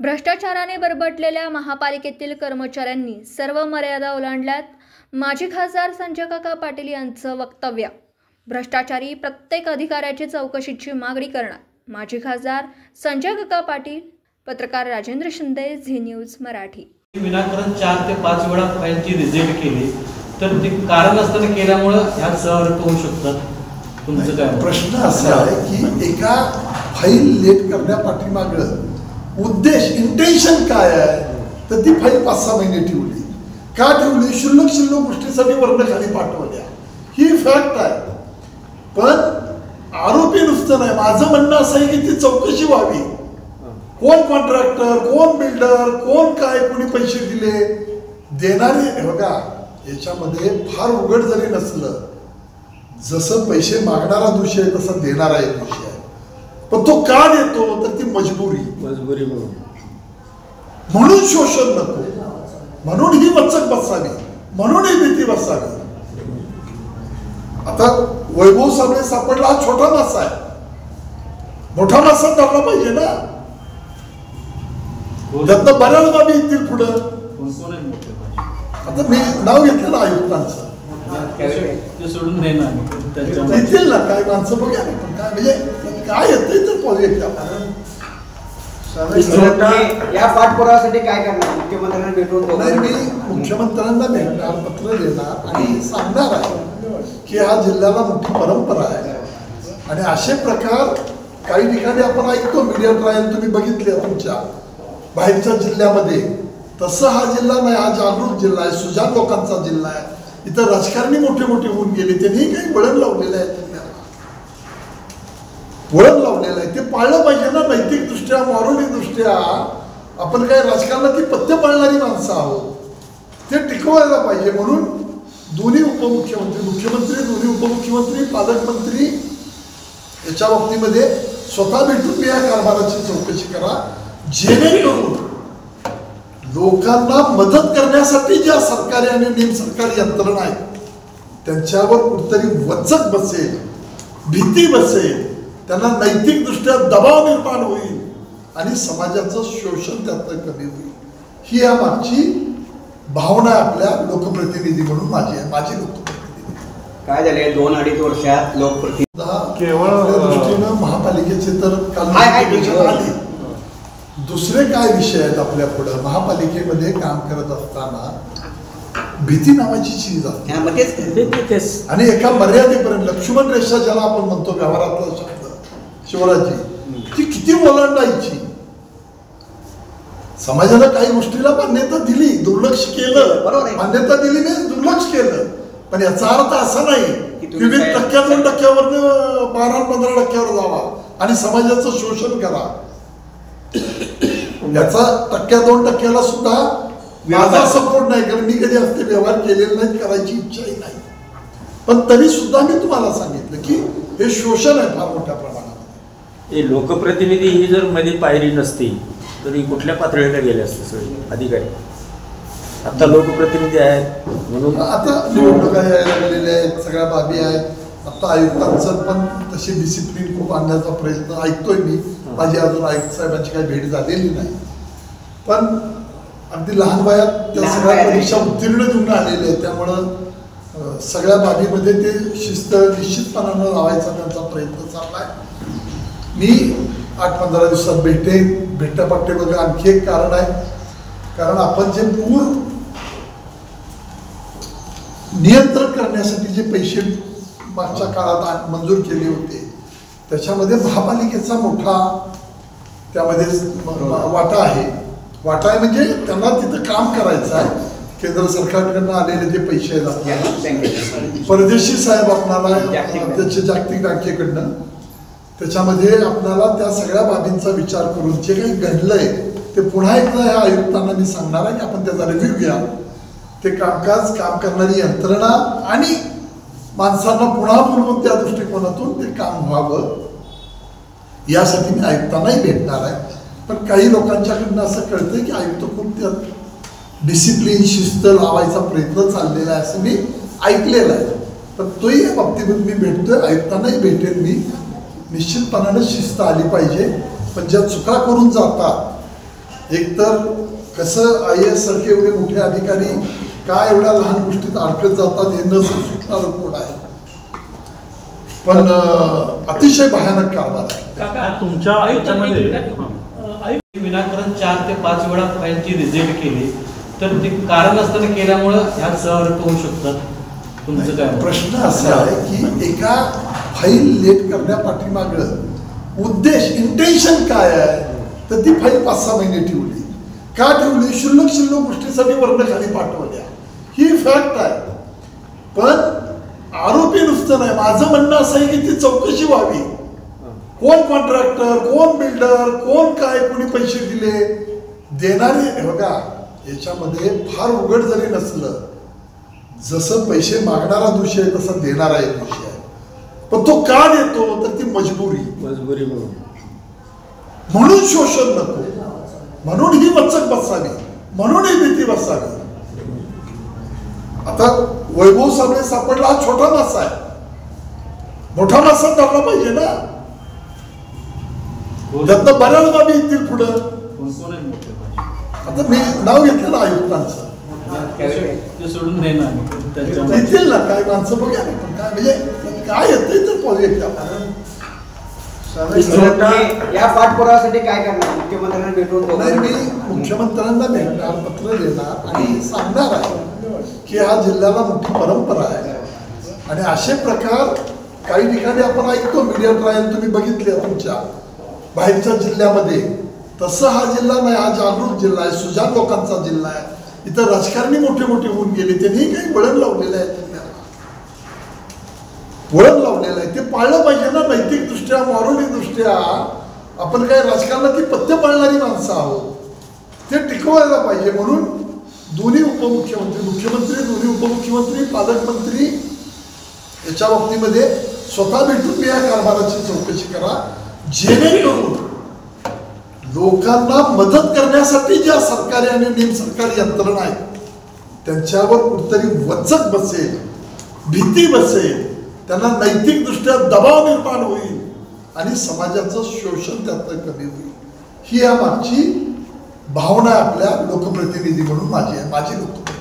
भ्रष्टाचाराने बरबटलेल्या महापालिकेतील कर्मचाऱ्यांनी सर्व मर्यादा ओलांडल्यात. माजी खासदार संजय काका पाटील यांचं वक्तव्य. भ्रष्टाचारी प्रत्येक अधिकाऱ्याची चौकशीची मागणी करणार माजी खासदार संजय काका पाटील. पत्रकार राजेंद्र शिंदे, झी न्यूज मराठी. विनाकारण 4 ते 5 वेळा फाईलची रिजेक्ट केली तर ते कारण असताना केल्यामुळे ह्या सहर्थ होऊ शकतात. तुमचं काय प्रश्न असा आहे की एका फाईल लेट करण्यापाठीमागं उद्देश इंटेन्शन काय आहे? तर ती फाईल 5-6 महिने ठेवली. का ठेवली? शुल्लक गोष्टीसाठी वर्ण खाली पाठवल्या, ही फॅक्ट आहे. पण आरोपी नुसतं नाही. माझं म्हणणं असं आहे की ती चौकशी व्हावी. कोण कॉन्ट्रॅक्टर, कोण बिल्डर, कोण काय, कोणी पैसे दिले, देणारे. बघा, याच्यामध्ये फार उघड जरी नसलं, जसं पैसे मागणारा दोषी आहे तसा देणारा एक दोषी आहे. पण तो का देतो? तर ती मजबुरी म्हणून शोषण नको, म्हणून ही वचक बसावी, म्हणून ही भीती बसावी. आता वैभव साबळे सापडला, हा छोटा मासा आहे. मोठा मासा धरला पाहिजे ना. त्यातनं बऱ्याच बाबी येतील पुढं. आता मी नाव घेतलं ना आयुक्तांचं, सोडून देणार येतील ना काय माणसं. बघा काय म्हणजे काय येतंय तर पाहूया. या पाठपुराव्यासाठी काय करणार? मुख्यमंत्र्यांना भेटून नाही, मी मुख्यमंत्र्यांना भेटणार, पत्र देणार आणि सांगणार आहे की हा जिल्ह्याला मोठी परंपरा आहे आणि असे प्रकार काही ठिकाणी आपण ऐकतो. मीडिया ट्रायल तुम्ही बघितले तुमच्या बाहेरच्या जिल्ह्यामध्ये. तसं हा जिल्हा नाही. हा जागृत जिल्हा आहे, सुजाण लोकांचा जिल्हा आहे. इथं राजकारणी मोठे मोठे होऊन गेले, त्यांनी काही वळण लावलेलं आहे, वळण लावलेलं आहे. ते पाळलं पाहिजे ना. नैतिक दृष्ट्या, मॉरली दृष्ट्या आपण काय राजकारणात पथ्य पाळणारी माणसं आहोत, ते टिकवायला पाहिजे. म्हणून दोन्ही उपमुख्यमंत्री, मुख्यमंत्री, दोन्ही उपमुख्यमंत्री, पालकमंत्री याच्या बाबतीमध्ये स्वतः भेटून या कारभाराची चौकशी करा, जेणेकरून लोकांना मदत करण्यासाठी ज्या सरकारी आणि निमसरकारी यंत्रणा आहेत त्यांच्यावर कुठतरी वचक बसेल, भीती बसेल, त्यांना नैतिकदृष्ट्या दबाव निर्माण होईल आणि समाजाचं शोषण त्यातनं कमी होईल. ही या मागची भावना आपल्या लोकप्रतिनिधी म्हणून माझी लोकप्रतिनिधी. काय झाले 2-2.5 वर्षात लोकप्रतिनिधी केवळ दृष्टीनं महापालिकेचे तर काल आली. दुसरे काय विषय आहेत आपल्या पुढं? महापालिकेमध्ये काम करत असताना भीती नावाची चीज आहे आणि एका मर्यादेपर्यंत लक्ष्मण रेषा ज्याला आपण म्हणतो व्यवहारातला शब्द, शिवराजी, ती किती ओलांडायची. समाजाला काही गोष्टीला मान्यता दिली, दुर्लक्ष केलं. मान्यता दिली नाही, दुर्लक्ष केलं. पण याचा अर्थ असा नाही की 2% 12-15% जावा आणि समाजाचं शोषण करा. याचा 1-2% सुद्धा माझा सपोर्ट नाही, कारण मी कधी असते व्यवहार केलेले नाहीत, करायची इच्छाही नाही. पण तरी सुद्धा मी तुम्हाला सांगितलं की हे शोषण आहे फार मोठ्या प्रमाणात. हे लोकप्रतिनिधी ही जर मध्ये पायरी नसती तरी कुठल्या पातळीला गेले असते सगळे अधिकारी? आता लोकप्रतिनिधी आहेत म्हणून आता निवडणुका यायला लागलेल्या आहेत, सगळ्या बाबी आहेत. आता आयुक्तांचं पण तशी डिसिप्लिन खूप आणण्याचा प्रयत्न ऐकतोय मी. माझी अजून आयुक्त साहेबांची काही भेट झालेली नाही, पण अगदी लहान वयात त्या सगळ्या परीक्षा उत्तीर्ण देऊन आलेले आहेत. त्यामुळं सगळ्या बाबीमध्ये ते शिस्त निश्चितपणानं लावायचा त्यांचा प्रयत्न चाललाय. मी 8-15 दिवसात भेटण्यापाठी बघा. आणखी एक कारण आहे, कारण आपण जे पूर नियंत्रण करण्यासाठी जे पैसे मागच्या काळात मंजूर केले होते त्याच्यामध्ये महापालिकेचा मोठा त्यामध्ये वाटा आहे. म्हणजे त्यांना तिथं काम करायचं आहे. केंद्र सरकारकडनं आलेले जे पैसे आहेत आपल्याला, परदेशी साहेब आपल्याला त्याचे जागतिक बँकेकडनं, त्याच्यामध्ये आपल्याला त्या सगळ्या बाबींचा विचार करून जे काही घडलंय ते पुन्हा एकदा ह्या आयुक्तांना मी सांगणार आहे की आपण त्याचा रिव्ह्यू घ्या. ते कामकाज, काम करणारी यंत्रणा आणि माणसांना पुन्हा बोलवून त्या दृष्टिकोनातून ते काम व्हावं यासाठी मी आयुक्तांनाही भेटणार आहे. पण काही लोकांच्याकडनं असं कळतंय की आयुक्त खूप त्यात डिसिप्लिन, शिस्त लावायचा प्रयत्न चाललेला आहे असं मी ऐकलेलं आहे. पण तोही या बाबतीत मी भेटतोय, आयुक्तांनाही भेटेल मी. निश्चितपणाने शिस्त आली पाहिजे. पण ज्या चुका करून जातात एकतर कसं IAS सारखे एवढे मोठे अधिकारी का एवढ्या लहान गोष्टीत अडकत जातात हे न सुटणारं कोण आहे, पण अतिशय भयानक कारभार आहे. तुमच्या विनाकारण 4 ते 5 वेळा फाईलची रिजेक्ट केली तर ते कारण असताना केल्यामुळं ह्या सहर्थ होऊ शकतात. तुमचं काय प्रश्न असा आहे की एका फाईल लेट करण्यापाठीमागं उद्देश इंटेन्शन काय आहे, तर ती फाईल 5-6 महिने ठेवली. का ठेवली? क्षुल्लक गोष्टीसाठी वर्ण खाली पाठवल्या, ही फॅक्ट आहे. पण आरोपी नुसतं नाही, माझं म्हणणं असं आहे की ती चौकशी व्हावी. कोण कॉन्ट्रॅक्टर, कोण बिल्डर, कोण काय, कोणी पैसे दिले, देणारे. बघा याच्यामध्ये फार उघड जरी नसलं, जसं पैसे मागणारा दोषी आहे तसा देणारा एक दोषी आहे. पण तो का देतो, तर ती मजबुरी म्हणून शोषण नको, म्हणून ही वचक बसावी, म्हणून ही भीती बसावी. आता वैभव साबळे सापडला, हा छोटा मासा आहे, मोठा मासा धरला पाहिजे ना. त्यातनं बऱ्याच बाबी येतील पुढं. आता मी नाव घेतलं ना आयुक्तांचं, सोडून देणार येतील ना काय माणसं बघा ना, पण काय म्हणजे काय येतंय तर प्रोजेक्ट. या पाठपुराव्यासाठी काय करणार? मुख्यमंत्र्यांना भेटून नाही, मी मुख्यमंत्र्यांना भेटणार, पत्र देणार आणि सांगणार आहे की हा जिल्ह्याला मोठी परंपरा आहे आणि असे प्रकार काही ठिकाणी आपण ऐकतो. मीडिया ट्रायल तुम्ही बघितले तुमच्या बाहेरच्या जिल्ह्यामध्ये, तसं हा जिल्हा नाही, हा जागरूक जिल्हा आहे, सुजाण लोकांचा जिल्हा आहे. इथं राजकारणी मोठे होऊन गेले, त्यांनी काही वळण लावलेलं आहे, वळण लावलेलं आहे, ते पाळलं पाहिजे ना. नैतिक दृष्ट्या, मॉरली दृष्ट्या आपण काय राजकारणात पथ्य पाळणारी माणसं आहोत, ते टिकवायला पाहिजे. म्हणून दोन्ही मुख्यमंत्री, दोन्ही उपमुख्यमंत्री, पालकमंत्री याच्या बाबतीमध्ये स्वतः भेटून या कारभाराची चौकशी करा, जेणेकरून लोकांना मदत करण्यासाठी ज्या सरकारी आणि निमसरकारी यंत्रणा आहेत त्यांच्यावर कुठतरी वचक बसेल, भीती बसेल, त्यांना नैतिक दृष्ट्या दबाव निर्माण होईल आणि समाजाचं शोषण त्यातनं कमी होईल. ही या मागची भावना आपल्या लोकप्रतिनिधी म्हणून माझी लोकप्रतिनिधी